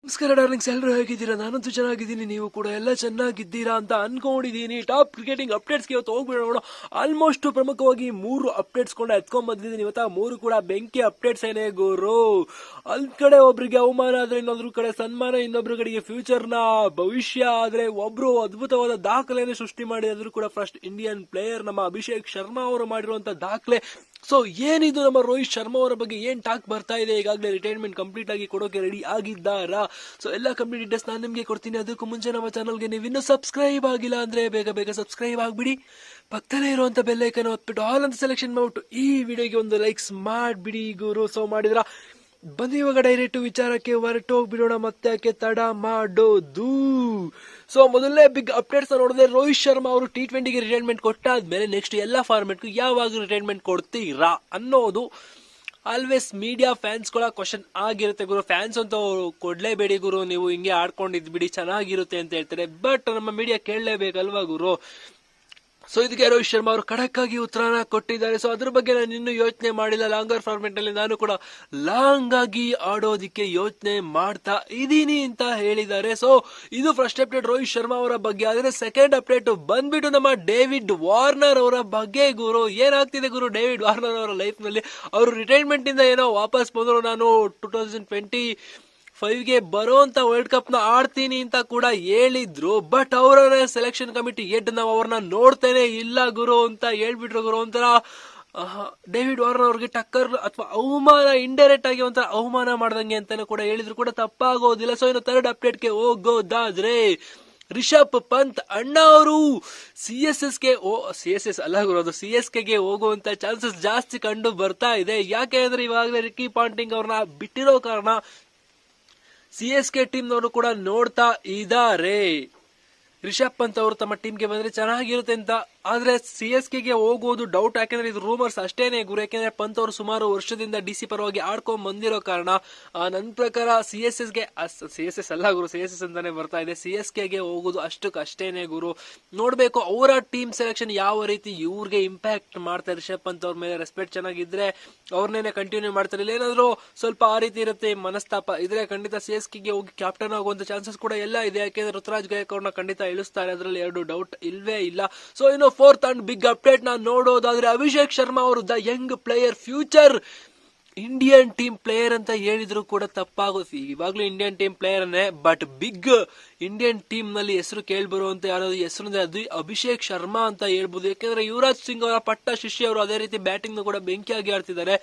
ನಮಸ್ಕಾರ ಡಾರ್ಲಿಂಗ್ಸ್, ಎಲ್ಲರೂ ಹೇಗಿದ್ದೀರಾ? ನಾನಂತೂ ಚೆನ್ನಾಗಿದ್ದೀನಿ, ನೀವು ಕೂಡ ಎಲ್ಲ ಚೆನ್ನಾಗಿದ್ದೀರಾ ಅಂತ ಅನ್ಕೊಂಡಿದ್ದೀನಿ. ಟಾಪ್ ಕ್ರಿಕೆಟಿಂಗ್ ಅಪ್ಡೇಟ್ಸ್ಗೆ ಇವತ್ತು ಹೋಗ್ಬಿಡೋಣ. ಆಲ್ಮೋಸ್ಟ್ ಪ್ರಮುಖವಾಗಿ 3 ಅಪ್ಡೇಟ್ಸ್ ಎತ್ಕೊಂಡ್ ಬಂದಿದ್ದೀನಿ ಇವತ್ತು. 3 ಕೂಡ ಬೆಂಕಿ ಅಪ್ಡೇಟ್ಸ್ ಏನೇ ಗುರು. ಒಂದ್ ಕಡೆ ಒಬ್ರಿಗೆ ಅವಮಾನ ಆದ್ರೆ ಇನ್ನೊಂದ್ರ ಕಡೆ ಸನ್ಮಾನ, ಇನ್ನೊಬ್ರ ಕಡೆಗೆ ಫ್ಯೂಚರ್ ನ ಭವಿಷ್ಯ ಆದ್ರೆ ಒಬ್ರು ಅದ್ಭುತವಾದ ದಾಖಲೆಯನ್ನು ಸೃಷ್ಟಿ ಮಾಡಿದ್ರು ಕೂಡ ಫಸ್ಟ್ ಇಂಡಿಯನ್ ಪ್ಲೇಯರ್ ನಮ್ಮ ಅಭಿಷೇಕ್ ಶರ್ಮಾ ಅವರು ಮಾಡಿರುವಂತ ದಾಖಲೆ. ಸೊ ಏನಿದು ನಮ್ಮ ರೋಹಿತ್ ಶರ್ಮಾ ಅವರ ಬಗ್ಗೆ ಏನ್ ಟಾಕ್ ಬರ್ತಾ ಇದೆ? ಈಗಾಗಲೇ ರಿಟೈರ್ಮೆಂಟ್ ಕಂಪ್ಲೀಟ್ ಆಗಿ ಕೊಡೋಕೆ ರೆಡಿ ಆಗಿದ್ದಾರಾ? ಸೊ ಎಲ್ಲ ಕಂಪ್ಲೀಟ್ ಡೀಟೇಲ್ಸ್ ನಾನು ನಿಮಗೆ ಕೊಡ್ತೀನಿ. ಅದಕ್ಕೂ ಮುಂಚೆ ನಮ್ಮ ಚಾನಲ್ಗೆ ನೀವು ಇನ್ನೂ ಸಬ್ಸ್ಕ್ರೈಬ್ ಆಗಿಲ್ಲ ಅಂದ್ರೆ ಬೇಗ ಬೇಗ ಸಬ್ಸ್ಕ್ರೈಬ್ ಆಗ್ಬಿಡಿ. ಪಕ್ಕದಲ್ಲೇ ಇರುವಂತ ಬೆಲ್ ಐಕನ್ ಒತ್ಬಿಟ್ಟು ಆಲ್ ಅಂತ ಸೆಲೆಕ್ಷನ್ ಮಾಡ್ಬಿಟ್ಟು ಈ ವಿಡಿಯೋಗೆ ಒಂದು ಲೈಕ್ಸ್ ಮಾಡ್ಬಿಡಿ ಗುರು. ಸೊ ಮಾಡಿದ್ರ ಬನ್ನಿ ಇವಾಗ ಡೈರೆಕ್ಟ್ ವಿಚಾರಕ್ಕೆ ಹೊರಟೋಗ್ಬಿಡೋಣ. ಮತ್ತೆ ಯಾಕೆ ತಡ ಮಾಡೋದು? ಸೊ ಮೊದಲನೇ ಬಿಗ್ ಅಪ್ಡೇಟ್ಸ್ ನೋಡಿದ್ರೆ ರೋಹಿತ್ ಶರ್ಮಾ ಅವರು T20ಗೆ ರಿಟೈರ್ಮೆಂಟ್ ಕೊಟ್ಟಾದ್ಮೇಲೆ ನೆಕ್ಸ್ಟ್ ಎಲ್ಲಾ ಫಾರ್ಮೆಟ್ಗೂ ಯಾವಾಗ ರಿಟೈರ್ಮೆಂಟ್ ಕೊಡ್ತೀರಾ ಅನ್ನೋದು ಆಲ್ವೇಸ್ ಮೀಡಿಯಾ ಫ್ಯಾನ್ಸ್ ಗಳ ಕ್ವಶನ್ ಆಗಿರುತ್ತೆ ಗುರು. ಫ್ಯಾನ್ಸ್ ಅಂತ ಕೊಡ್ಲೇಬೇಡಿ ಗುರು, ನೀವು ಹಿಂಗೆ ಆಡ್ಕೊಂಡಿದ್ ಬಿಡಿ ಚೆನ್ನಾಗಿರುತ್ತೆ ಅಂತ ಹೇಳ್ತಾರೆ. ಬಟ್ ನಮ್ಮ ಮೀಡಿಯಾ ಕೇಳಲೇಬೇಕಲ್ವಾ ಗುರು. ಸೊ ಇದಕ್ಕೆ ರೋಹಿತ್ ಶರ್ಮಾ ಅವರು ಖಡಕ್ ಆಗಿ ಉತ್ತರನ ಕೊಟ್ಟಿದ್ದಾರೆ. ಸೊ ಅದ್ರ ಬಗ್ಗೆ ನಾನು ಇನ್ನೂ ಯೋಚನೆ ಮಾಡಿಲ್ಲ. ಲಾಂಗರ್ ಫಾರ್ಮೆಟ್ ನಲ್ಲಿ ನಾನು ಕೂಡ ಲಾಂಗ್ ಆಗಿ ಆಡೋದಿಕ್ಕೆ ಯೋಚನೆ ಮಾಡ್ತಾ ಇದೀನಿ ಅಂತ ಹೇಳಿದ್ದಾರೆ. ಸೊ ಇದು ಫಸ್ಟ್ ಅಪ್ಡೇಟ್ ರೋಹಿತ್ ಶರ್ಮಾ ಅವರ ಬಗ್ಗೆ. ಆದ್ರೆ ಸೆಕೆಂಡ್ ಅಪ್ಡೇಟ್ ಬಂದ್ಬಿಟ್ಟು ನಮ್ಮ ಡೇವಿಡ್ ವಾರ್ನರ್ ಅವರ ಬಗ್ಗೆ ಗುರು. ಏನಾಗ್ತಿದೆ ಗುರು ಡೇವಿಡ್ ವಾರ್ನರ್ ಅವರ ಲೈಫ್ ನಲ್ಲಿ? ಅವರು ರಿಟೈರ್ಮೆಂಟ್ ಇಂದ ಏನೋ ವಾಪಸ್ ಬಂದ್ರು. ನಾನು 2025ಗೆ ಬರೋಂತ ವರ್ಲ್ಡ್ ಕಪ್ ನ ಆಡ್ತೀನಿ ಅಂತ ಕೂಡ ಹೇಳಿದ್ರು. ಬಟ್ ಅವರ ಸೆಲೆಕ್ಷನ್ ಕಮಿಟಿ ನಾವು ಅವ್ರನ್ನ ನೋಡ್ತೇನೆ ಇಲ್ಲ ಗುರು ಅಂತ ಹೇಳ್ಬಿಟ್ರು ಗುರು. ಒಂಥರ ಡೇವಿಡ್ ವಾರ್ನರ್ ಅವ್ರಿಗೆ ಟಕ್ಕರ್ ಅಥವಾ ಅವಮಾನ, ಇಂಡೈರೆಕ್ಟ್ ಆಗಿ ಒಂಥರ ಅವಮಾನ ಮಾಡ್ದಂಗೆ ಅಂತಾನೆ ಕೂಡ ಹೇಳಿದ್ರು ಕೂಡ ತಪ್ಪಾಗೋದಿಲ್ಲ. ಸೊ ಇನ್ನು ಥರ್ಡ್ ಅಪ್ಡೇಟ್ಗೆ ಹೋಗೋದಾದ್ರೆ ರಿಷಬ್ ಪಂತ್ ಅಣ್ಣ ಅವರು CSKಗೆ ಹೋಗುವಂತ ಚಾನ್ಸಸ್ ಜಾಸ್ತಿ ಕಂಡು ಬರ್ತಾ ಇದೆ. ಯಾಕೆ ಅಂದ್ರೆ ಇವಾಗಲೇ ರಿಕ್ಕಿ ಪಾಂಟಿಂಗ್ ಅವ್ರನ್ನ ಬಿಟ್ಟಿರೋ ಕಾರಣ CSK ಟೀಮ್ ನವರು ಕೂಡ ನೋಡ್ತಾ ಇದ್ದಾರೆ. ರಿಷಬ್ ಪಂತ್ ಅವರು ತಮ್ಮ ಟೀಮ್ಗೆ ಬಂದ್ರೆ ಚೆನ್ನಾಗಿರುತ್ತೆ ಅಂತ. ಆದ್ರೆ CSKಗೆ ಹೋಗೋದು ಡೌಟ್. ಯಾಕಂದ್ರೆ ಇದು ರೂಮರ್ಸ್ ಅಷ್ಟೇನೆ ಗುರು. ಯಾಕಂದ್ರೆ ಪಂತ್ ಅವರು ಸುಮಾರು ವರ್ಷದಿಂದ DC ಪರವಾಗಿ ಆಡ್ಕೊಂಡ್ ಬಂದಿರೋ ಕಾರಣ ನನ್ನ ಪ್ರಕಾರ CSS ಅಲ್ಲ ಗುರು, CSS ಅಂತಾನೆ ಬರ್ತಾ ಇದೆ. CSKಗೆ ಹೋಗೋದು ಅಷ್ಟೇನೆ ಗುರು. ನೋಡ್ಬೇಕು ಅವರ ಟೀಮ್ ಸೆಲೆಕ್ಷನ್ ಯಾವ ರೀತಿ ಇವ್ರಿಗೆ ಇಂಪ್ಯಾಕ್ಟ್ ಮಾಡ್ತಾರೆ. ರಿಷಬ್ ಪಂತ್ ಅವ್ರ ಮೇಲೆ ರೆಸ್ಪೆಕ್ಟ್ ಚೆನ್ನಾಗಿದ್ರೆ ಅವ್ರನ್ನೇನೆ ಕಂಟಿನ್ಯೂ ಮಾಡ್ತಾರೆ. ಇಲ್ಲ ಏನಾದ್ರು ಸ್ವಲ್ಪ ಆ ರೀತಿ ಇರುತ್ತೆ ಮನಸ್ತಾಪ ಇದ್ರೆ ಖಂಡಿತ CSKಗೆ ಹೋಗಿ ಕ್ಯಾಪ್ಟನ್ ಆಗುವಂತ ಚಾನ್ಸಸ್ ಕೂಡ ಎಲ್ಲ ಇದೆ. ಯಾಕೆಂದ್ರೆ ಋತುರಾಜ್ ಗಾಯಕ್ ಅವ್ರನ್ನ ಖಂಡಿತ ಇಳಿಸ್ತಾರೆ, ಅದರಲ್ಲಿ 2 ಡೌಟ್ ಇಲ್ವೇ ಇಲ್ಲ. ಸೊ ಇನ್ನು ಫೋರ್ತ್ ಅಂಡ್ ಬಿಗ್ ಅಪ್ಡೇಟ್ ನಾನು ನೋಡೋದಾದ್ರೆ ಅಭಿಷೇಕ್ ಶರ್ಮಾ ಅವರು the Young player, future Indian team player ಅಂತ ಹೇಳಿದ್ರು ಕೂಡ ತಪ್ಪಾಗುತ್ತೆ. ಇವಾಗ್ಲೂ ಇಂಡಿಯನ್ ಟೀಮ್ ಪ್ಲೇಯರ್ ಅನ್ನೇ, ಬಟ್ ಬಿಗ್ ಇಂಡಿಯನ್ ಟೀಮ್ ನಲ್ಲಿ ಹೆಸರು ಕೇಳ್ಬರುವಂತ ಯಾರಾದ್ರು ಹೆಸರು ಅದು ಅಭಿಷೇಕ್ ಶರ್ಮಾ ಅಂತ ಹೇಳ್ಬೋದು. ಯಾಕಂದ್ರೆ ಯುವರಾಜ್ ಸಿಂಗ್ ಅವರ ಪಟ್ಟ ಶಿಷ್ಯ ಅವರು. ಅದೇ ರೀತಿ ಬ್ಯಾಟಿಂಗ್ ಕೂಡ ಬೆಂಕಿಯಾಗಿ ಆಡ್ತಿದ್ದಾರೆ.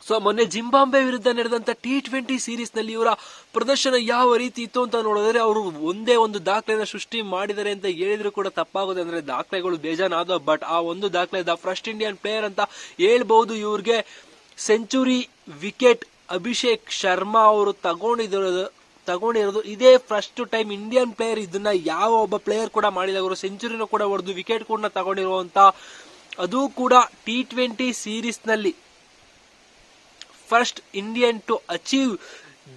ಸೊ ಮೊನ್ನೆ ಜಿಂಬಾಬ್ವೆ ವಿರುದ್ಧ ನಡೆದಂತ T20 ಸೀರೀಸ್ ನಲ್ಲಿ ಇವರ ಪ್ರದರ್ಶನ ಯಾವ ರೀತಿ ಇತ್ತು ಅಂತ ನೋಡಿದ್ರೆ ಅವರು ಒಂದೇ ಒಂದು ದಾಖಲೆನ ಸೃಷ್ಟಿ ಮಾಡಿದ್ದಾರೆ ಅಂತ ಹೇಳಿದ್ರು ಕೂಡ ತಪ್ಪಾಗುತ್ತೆ. ಅಂದ್ರೆ ದಾಖಲೆಗಳು ಬೇಜಾನಾದ, ಬಟ್ ಆ ಒಂದು ದಾಖಲೆ ದ ಫಸ್ಟ್ ಇಂಡಿಯನ್ ಪ್ಲೇಯರ್ ಅಂತ ಹೇಳ್ಬಹುದು. ಇವ್ರಿಗೆ ಸೆಂಚುರಿ ವಿಕೆಟ್ ಅಭಿಷೇಕ್ ಶರ್ಮಾ ಅವರು ತಗೊಂಡಿರೋದು ಇದೇ ಫಸ್ಟ್ ಟೈಮ್. ಇಂಡಿಯನ್ ಪ್ಲೇಯರ್ ಇದನ್ನ ಯಾವ ಒಬ್ಬ ಪ್ಲೇಯರ್ ಕೂಡ ಮಾಡಿಲ್ಲ ಅವರು. ಸೆಂಚುರಿನೂ ಕೂಡ ಹೊಡೆದು ವಿಕೆಟ್ ಕೂಡ ತಗೊಂಡಿರುವಂತ, ಅದು ಕೂಡ T20 ಸೀರೀಸ್ ನಲ್ಲಿ first Indian to achieve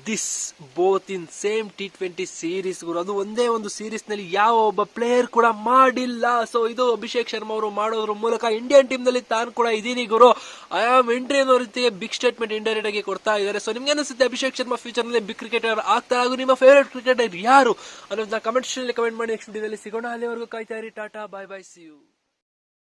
this both in same T20 series ಗುರು. ಅದು ಒಂದೇ ಒಂದು ಸೀರೀಸ್ ನಲ್ಲಿ ಯಾವ ಒಬ್ಬ ಪ್ಲೇಯರ್ ಕೂಡ ಮಾಡಿಲ್ಲ. ಸೊ ಇದು ಅಭಿಷೇಕ್ ಶರ್ಮಾ ಅವರು ಮಾಡೋದ್ರ ಮೂಲಕ ಇಂಡಿಯನ್ ಟೀಮ್ ನಲ್ಲಿ ತಾನು ಕೂಡ ಇದೀನಿ ಗುರು, ಐ ಆಮ್ ಎಂಟ್ರಿ ಅನ್ನೋ ರೀತಿಗೆ ಬಿಗ್ ಸ್ಟೇಟ್ಮೆಂಟ್ ಇಂಡೈರೆಕ್ಟ್ ಆಗಿ ಕೊಡ್ತಾ ಇದ್ದಾರೆ. ಸೊ ನಿಮ್ಗೆ ಅನಿಸುತ್ತೆ ಅಭಿಷೇಕ್ ಶರ್ಮಾ ಫ್ಯೂಚರ್ ನಲ್ಲಿ ಬಿಗ್ ಕ್ರಿಕೆಟರ್ ಆಗ್ತಾರೆ? ಹಾಗೂ ನಿಮ್ಮ ಫೇವರೇಟ್ ಕ್ರಿಕೆಟರ್ ಯಾರು ಅನ್ನೋದನ್ನ ಕಮೆಂಟ್ ಸೆಕ್ಷನ್ ಅಲ್ಲಿ ಕಮೆಂಟ್ ಮಾಡಿ. ನೆಕ್ಸ್ಟ್ ವಿಡಿಯೋದಲ್ಲಿ ಸಿಗೋಣ. ಅಲ್ಲಿವರೆಗೂ ಕಾಯ್ತಾ ಇರಿ. Tata, bye bye, see you.